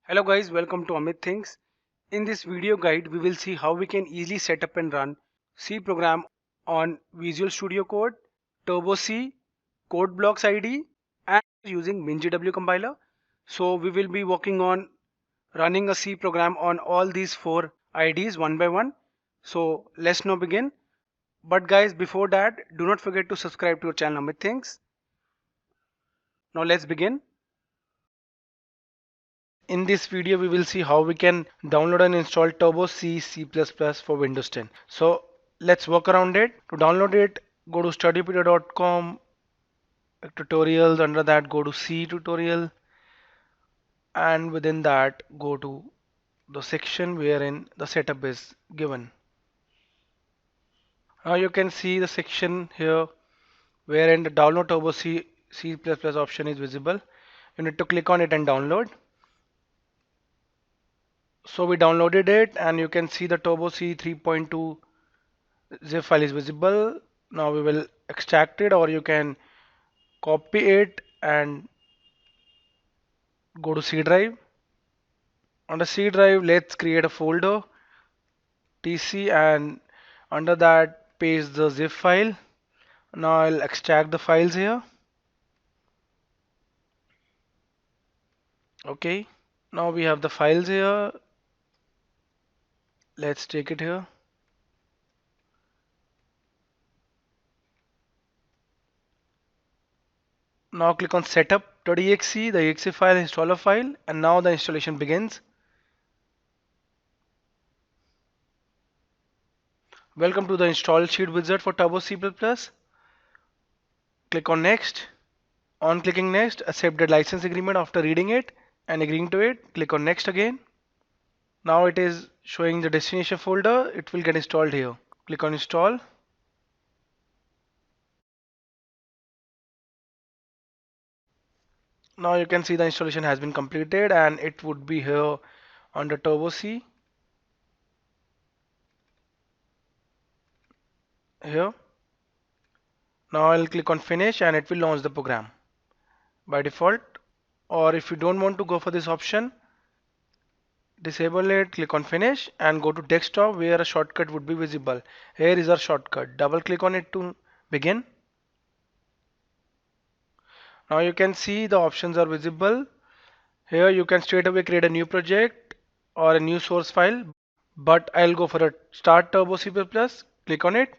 Hello guys, welcome to Amit Things. In this video guide, we will see how we can easily set up and run C program on Visual Studio Code, Turbo C, Codeblocks ID, and using MinGW compiler. So we will be working on running a C program on all these four IDs one by one. So let's now begin. But guys, before that, do not forget to subscribe to our channel Amit Things. Now let's begin. In this video, we will see how we can download and install Turbo C, C++ for Windows 10. So let's work around it. To download it, go to studypedia.com, tutorials, under that go to C tutorial, and within that go to the section wherein the setup is given. Now you can see the section here wherein the download Turbo C, C++ option is visible. You need to click on it and download. So we downloaded it and you can see the Turbo C 3.2 zip file is visible. Now we will extract it, or you can copy it and go to C drive. On the C drive, let's create a folder TC, and under that paste the zip file. Now I'll extract the files here. Okay, now we have the files here. Let's take it here. Now click on setup.exe, the exe file, installer file, and now the installation begins. Welcome to the install sheet wizard for Turbo C++. Click on next. On clicking next, accept the license agreement. After reading it and agreeing to it, click on next again. Now it is showing the destination folder. It will get installed here. Click on install. Now you can see the installation has been completed and it would be here under Turbo C. Here. Now I'll click on finish and it will launch the program by default. Or if you don't want to go for this option, disable it, click on finish and go to desktop where a shortcut would be visible. Here is our shortcut. Double click on it to begin. Now you can see the options are visible. Here you can straight away create a new project or a new source file, but I'll go for a start Turbo C++. Click on it.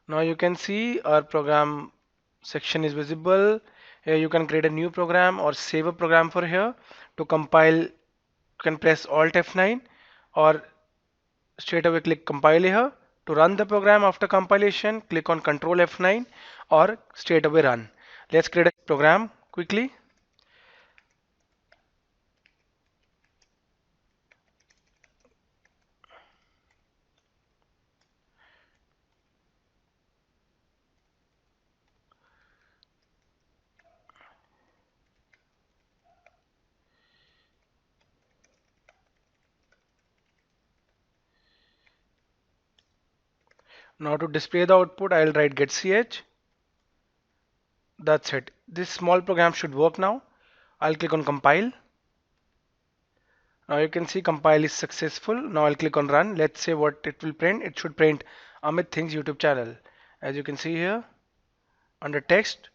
Now you can see our program section is visible. Here you can create a new program or save a program for here. To compile, you can press Alt F9 or straight away click compile here. To run the program after compilation, click on Control F9 or straight away run. Let's create a program quickly. Now to display the output, I'll write getch. That's it. This small program should work now. I'll click on compile. Now you can see compile is successful. Now I'll click on run. Let's say what it will print. It should print Amit Things YouTube channel. As you can see here, under text,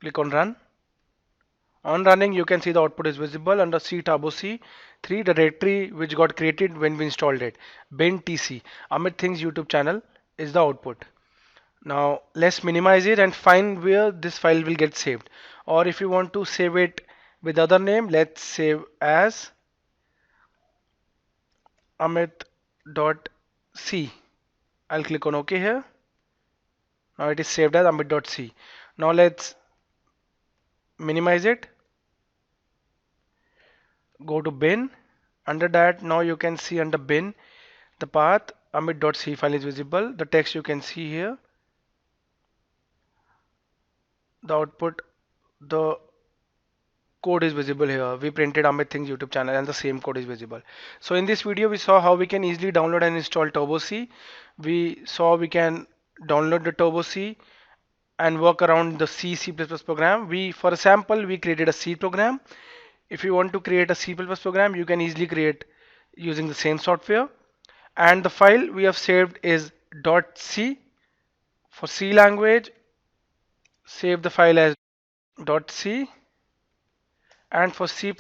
click on run. On running, you can see the output is visible under C Turbo C3, the directory which got created when we installed it. Bin TC, Amit Things YouTube channel is the output. Now let's minimize it and find where this file will get saved. Or if you want to save it with other name, let's save as amit.c. I'll click on OK here. Now it is saved as amit.c. Now let's minimize it. Go to bin. Under that, now you can see under bin the path amit.c file is visible. The text you can see here. The output, the code is visible here. We printed Amit Things YouTube channel and the same code is visible. So in this video we saw how we can easily download and install Turbo C. We saw we can download the Turbo C and work around the C program. For a sample, we created a C program. If you want to create a C++ program, you can easily create using the same software. And the file we have saved is .c. For C language, save the file as .c. And for C++,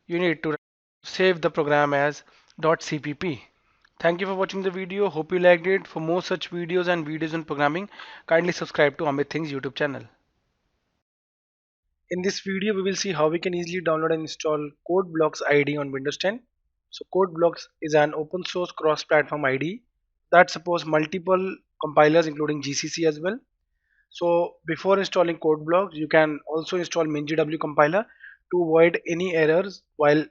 you need to save the program as .cpp. Thank you for watching the video. Hope you liked it. For more such videos and videos on programming, kindly subscribe to Amit Things YouTube channel. In this video, we will see how we can easily download and install Codeblocks IDE on Windows 10. So Codeblocks is an open source cross-platform IDE that supports multiple compilers including GCC as well. So before installing Codeblocks, you can also install MinGW compiler to avoid any errors while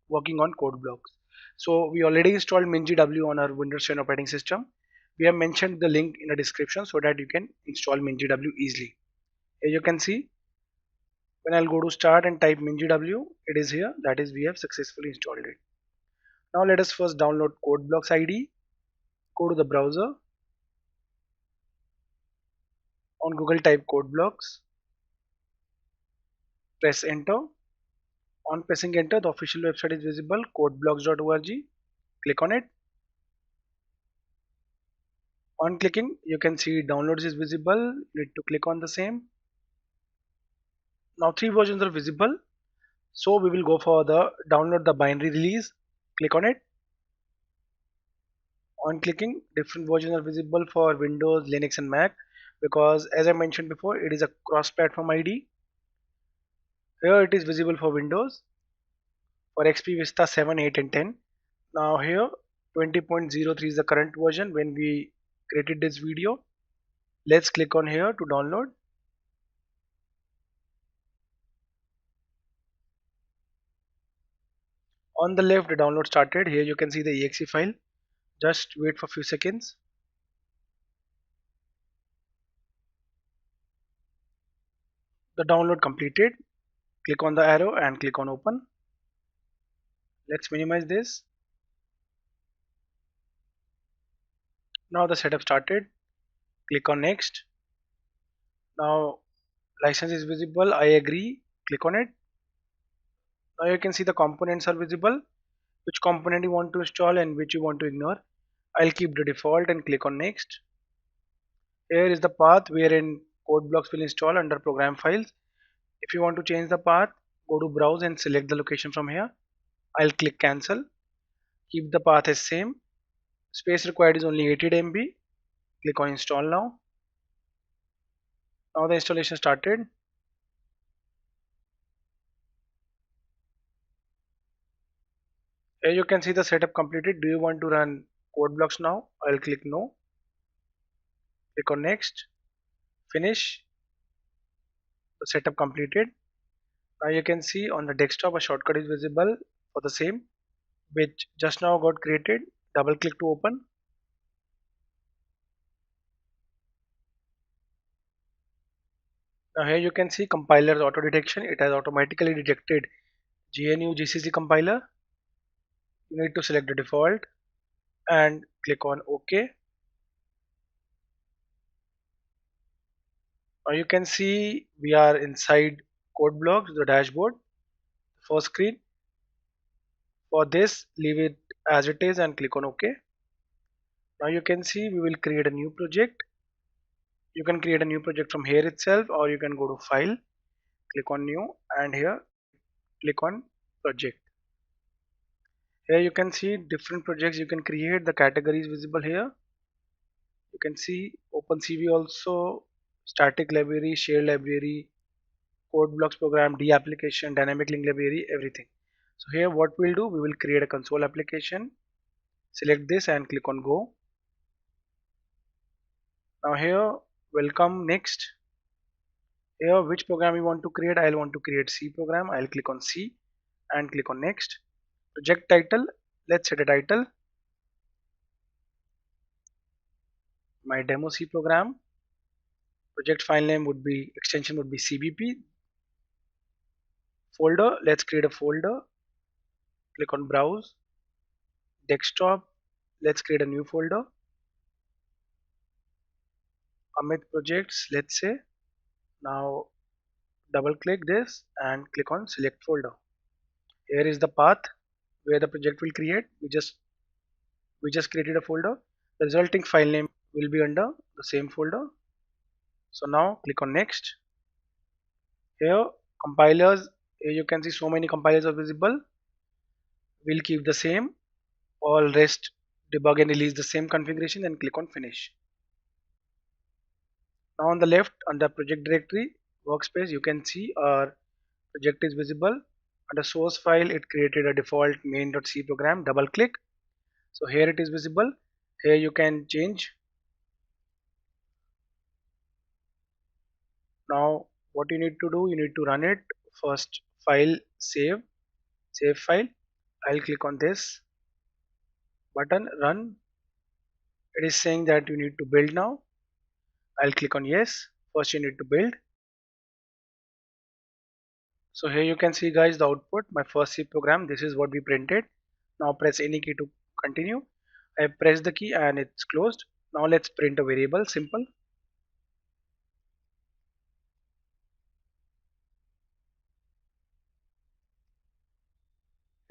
working on Codeblocks. So we already installed MinGW on our Windows 10 operating system. We have mentioned the link in the description so that you can install MinGW easily. Here you can see when I'll go to start and type MinGW, it is here. That is, we have successfully installed it. Now let us first download Codeblocks IDE. Go to the browser. On Google, type Codeblocks. Press enter. On pressing enter, the official website is visible, codeblocks.org. Click on it. On clicking, you can see downloads is visible. You need to click on the same. Now 3 versions are visible. So we will go for the download the binary release. Click on it. On clicking, different versions are visible for Windows, Linux and Mac, because as I mentioned before, it is a cross-platform ID. Here it is visible for Windows, for XP Vista 7, 8 and 10. Now here 20.03 is the current version when we created this video. Let's click on here to download. On the left, the download started. Here you can see the exe file. Just wait for a few seconds. The download completed. Click on the arrow and click on open. Let's minimize this. Now the setup started. Click on next. Now license is visible. I agree. Click on it. Now you can see the components are visible. Which component you want to install and which you want to ignore. I'll keep the default and click on next. Here is the path wherein Codeblocks will install under program files. If you want to change the path, go to browse and select the location from here. I'll click cancel. Keep the path as same. Space required is only 80 MB. Click on install now. Now the installation started. Here you can see the setup completed. Do you want to run Codeblocks now? I'll click no. Click on next. Finish. The setup completed. Now you can see on the desktop a shortcut is visible for the same, which just now got created. Double click to open. Now here you can see compiler's auto detection. It has automatically detected GNU GCC compiler. You need to select the default and click on OK. Now you can see we are inside Codeblocks, the dashboard, first screen. For this, leave it as it is and click on OK. Now you can see we will create a new project. You can create a new project from here itself, or you can go to file, click on new, and here click on project. Here you can see different projects you can create. The categories visible here. You can see OpenCV also, static library, shared library, Codeblocks program, D application, dynamic link library, everything. So here what we'll do, we will create a console application. Select this and click on go. Now here welcome next. Here which program you want to create. I'll want to create C program. I'll click on C and click on next. Project title, let's set a title. My demo C program. Project file name would be, extension would be CBP. Folder, let's create a folder. Click on browse. Desktop, let's create a new folder. Amit projects, let's say. Now double click this and click on select folder. Here is the path where the project will create. We just created a folder. The resulting file name will be under the same folder. So now click on next. Here compilers, here you can see so many compilers are visible. We'll keep the same. All rest debug and release the same configuration and click on finish. Now on the left under project directory workspace you can see our project is visible. Under source file it created a default main.c program. Double click. So here it is visible. Here you can change. Now what you need to do, you need to run it. First file save file. I'll click on this button run. It is saying that you need to build now. I'll click on yes. First you need to build. So here you can see guys the output, my first C program. This is what we printed. Now press any key to continue. I press the key and it's closed. Now let's print a variable, simple.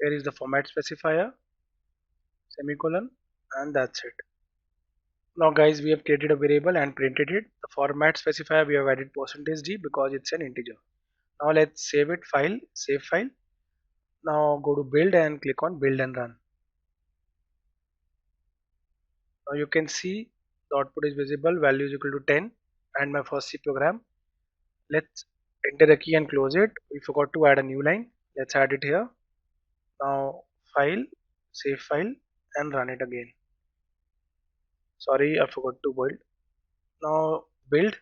Here is the format specifier, semicolon, and that's it. Now guys, we have created a variable and printed it. The format specifier we have added %d because it's an integer. Now let's save it, file, save file. Now go to build and click on build and run. Now you can see the output is visible, value is equal to 10 and my first C program. Let's enter the key and close it. We forgot to add a new line. Let's add it here. Now file, save file and run it again. Sorry, I forgot to build. Now build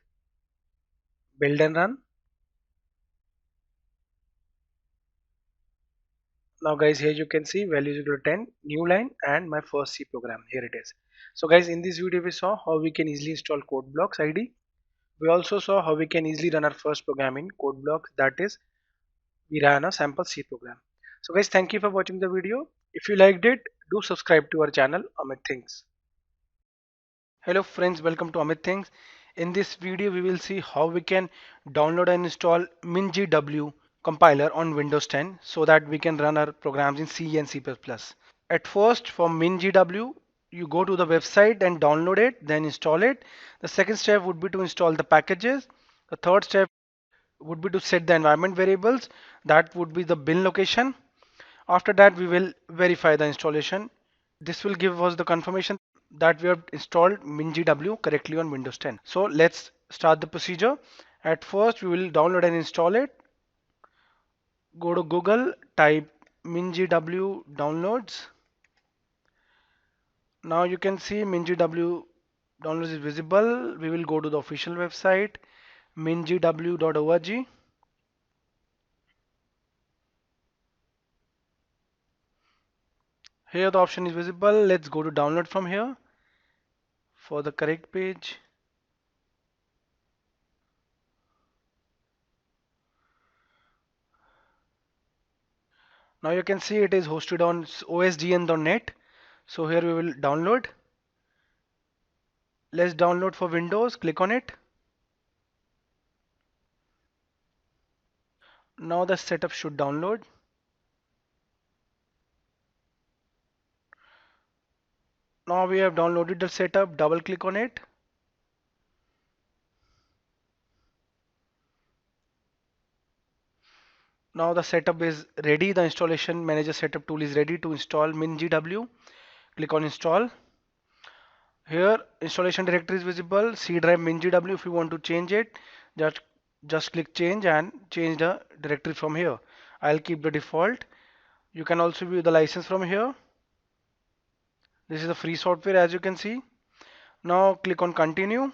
and run. Now guys, here you can see value is equal to 10, new line and my first C program. Here it is. So guys, in this video we saw how we can easily install Codeblocks ID. We also saw how we can easily run our first program in Codeblocks, that is we ran a sample C program. So guys, thank you for watching the video. If you liked it, do subscribe to our channel Amit Thinks. Hello friends, welcome to Amit Thinks. In this video we will see how we can download and install MinGW compiler on Windows 10 so that we can run our programs in C and C++. At first for MinGW you go to the website and download it, then install it. The second step would be to install the packages. The third step would be to set the environment variables, that would be the bin location. After that we will verify the installation. This will give us the confirmation that we have installed MinGW correctly on Windows 10. So let's start the procedure. At first we will download and install it. Go to Google, type MinGW downloads. Now you can see MinGW downloads is visible. We will go to the official website mingw.org. Here the option is visible. Let's go to download from here for the correct page. Now you can see it is hosted on osdn.net. So here we will download. Let's download for Windows. Click on it. Now the setup should download. Now we have downloaded the setup. Double click on it. Now the setup is ready. The installation manager setup tool is ready to install MinGW. Click on install. Here installation directory is visible. C drive MinGW. If you want to change it, just click change and change the directory from here. I'll keep the default. You can also view the license from here. This is the free software as you can see. Now click on continue.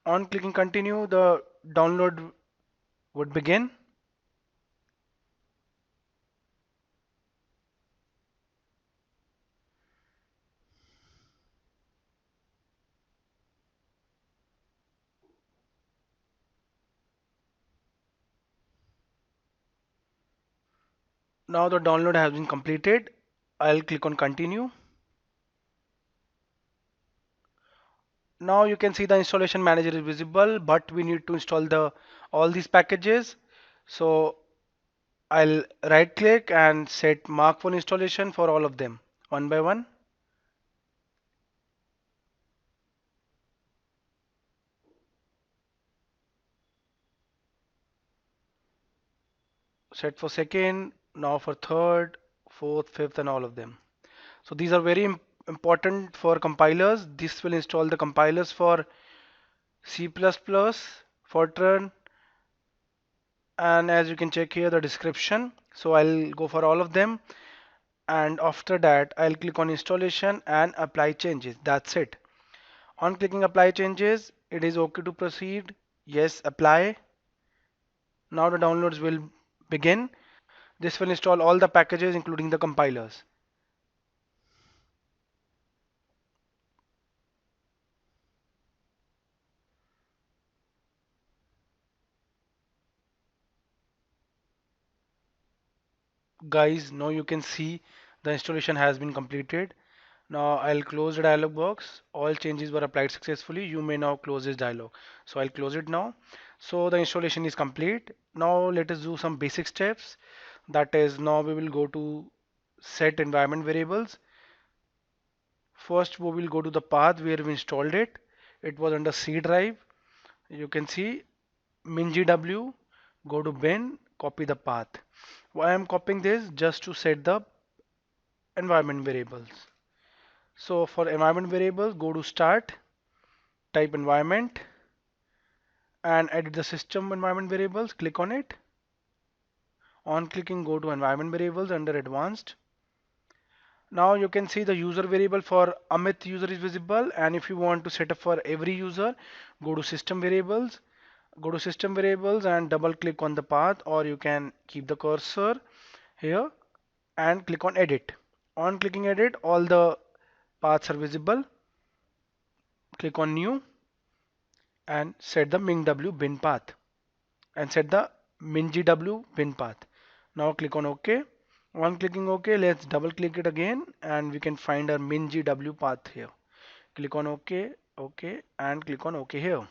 On clicking continue, the download would begin. Now the download has been completed. I'll click on continue. Now you can see the installation manager is visible, but we need to install the all these packages. So I'll right click and set mark for installation for all of them one by one. Set for second, now for third, fourth, fifth, and all of them. So these are very important for compilers. This will install the compilers for C++, Fortran, and as you can check here the description. So I'll go for all of them, and after that I'll click on installation and apply changes. That's it. On clicking apply changes, it is okay to proceed. Yes, apply. Now the downloads will begin. This will install all the packages including the compilers. Guys, now you can see the installation has been completed. Now I'll close the dialog box. All changes were applied successfully. You may now close this dialog. So I'll close it now. So the installation is complete. Now let us do some basic steps. That is, now we will go to set environment variables. First we will go to the path where we installed it. It was under C drive. You can see MinGW, go to bin, copy the path. Why I am copying this? Just to set the environment variables. So for environment variables, go to start, type environment, and edit the system environment variables. Click on it. On clicking, go to environment variables under advanced. Now you can see the user variable for Amit user is visible, and if you want to set up for every user, go to system variables. Go to system variables and double click on the path, or you can keep the cursor here and click on edit. On clicking edit, all the paths are visible. Click on new and set the MinGW bin path and set the MinGW bin path. Now click on OK. On clicking OK, let's double click it again and we can find our MinGW path here. Click on OK, OK, and click on OK here.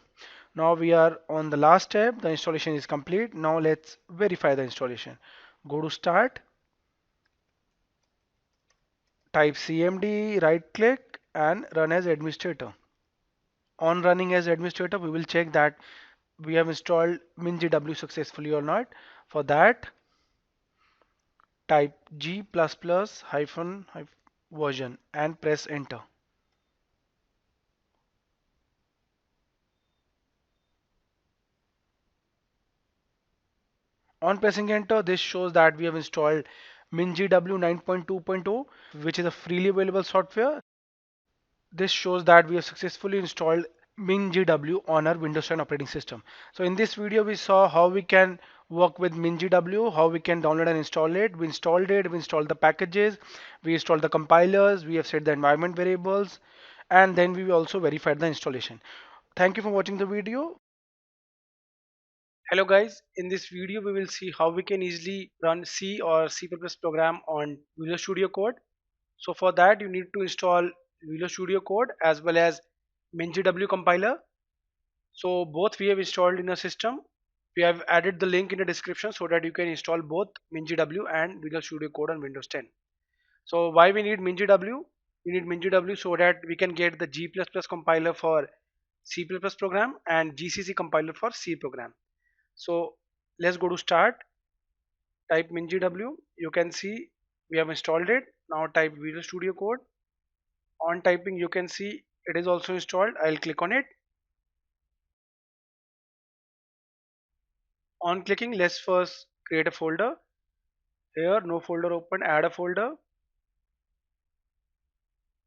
Now we are on the last step. The installation is complete. Now let's verify the installation. Go to start, type cmd, right click and run as administrator. On running as administrator, we will check that we have installed MinGW successfully or not. For that, type g++ hyphen version and press enter. On pressing enter, this shows that we have installed MinGW 9.2.0, which is a freely available software. This shows that we have successfully installed MinGW on our Windows 10 operating system. So in this video, we saw how we can work with MinGW, how we can download and install it. We installed the packages, we installed the compilers, we have set the environment variables, and then we also verified the installation. Thank you for watching the video. Hello guys, in this video we will see how we can easily run C or C++ program on Visual Studio Code. So for that you need to install Visual Studio Code as well as MinGW compiler. So both we have installed in a system. We have added the link in the description so that you can install both MinGW and Visual Studio Code on Windows 10. So why we need MinGW? We need MinGW so that we can get the G++ compiler for C++ program and GCC compiler for C program. So let's go to start, type MinGW. You can see we have installed it. Now type Visual Studio Code. On typing you can see it is also installed. I'll click on it. On clicking, let's first create a folder. Here, no folder open, add a folder.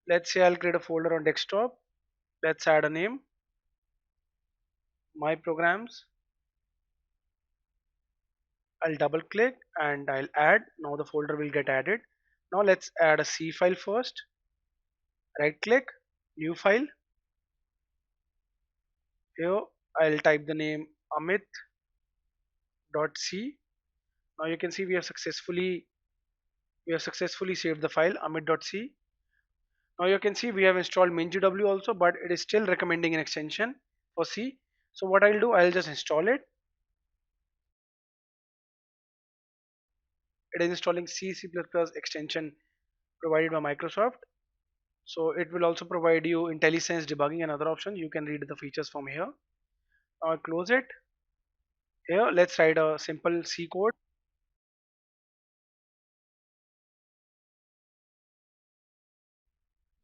Let's say I'll create a folder on desktop. Let's add a name, my programs. I'll double click and I'll add. Now the folder will get added. Now let's add a C file first. Right click, new file. Here I'll type the name amit.c. Now you can see we have successfully saved the file amit.c. Now you can see we have installed MinGW also, but it is still recommending an extension for C. So what I'll do, I'll just install it. It is installing C++ extension provided by Microsoft. So it will also provide you IntelliSense debugging and other options. You can read the features from here. Now I'll close it. Here, let's write a simple C code.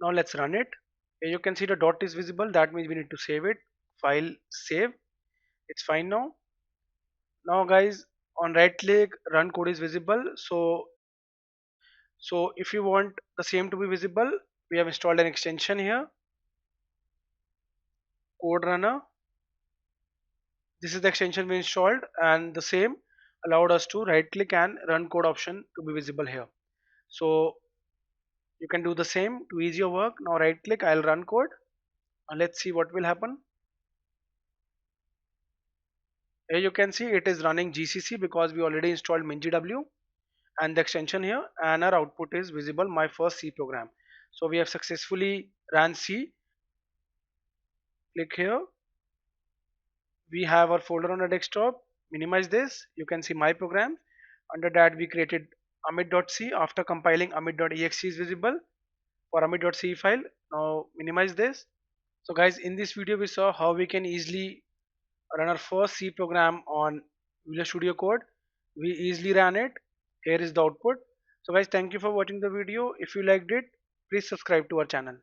Now let's run it. Here you can see the dot is visible. That means we need to save it. File, save. It's fine now. Now guys, on right click, run code is visible. So if you want the same to be visible, we have installed an extension here, code runner. This is the extension we installed, and the same allowed us to right click and run code option to be visible here. So you can do the same to ease your work. Now right click, I'll run code, and let's see what will happen. Here you can see it is running GCC because we already installed MinGW and the extension here, and our output is visible, my first C program. So we have successfully ran C. Click here. We have our folder on our desktop. Minimize this. You can see my program. Under that we created amit.c. After compiling, amit.exe is visible for amit.c file. Now minimize this. So guys, in this video we saw how we can easily run our first C program on Visual Studio Code. We easily ran it. Here is the output. So guys, thank you for watching the video. If you liked it, please subscribe to our channel.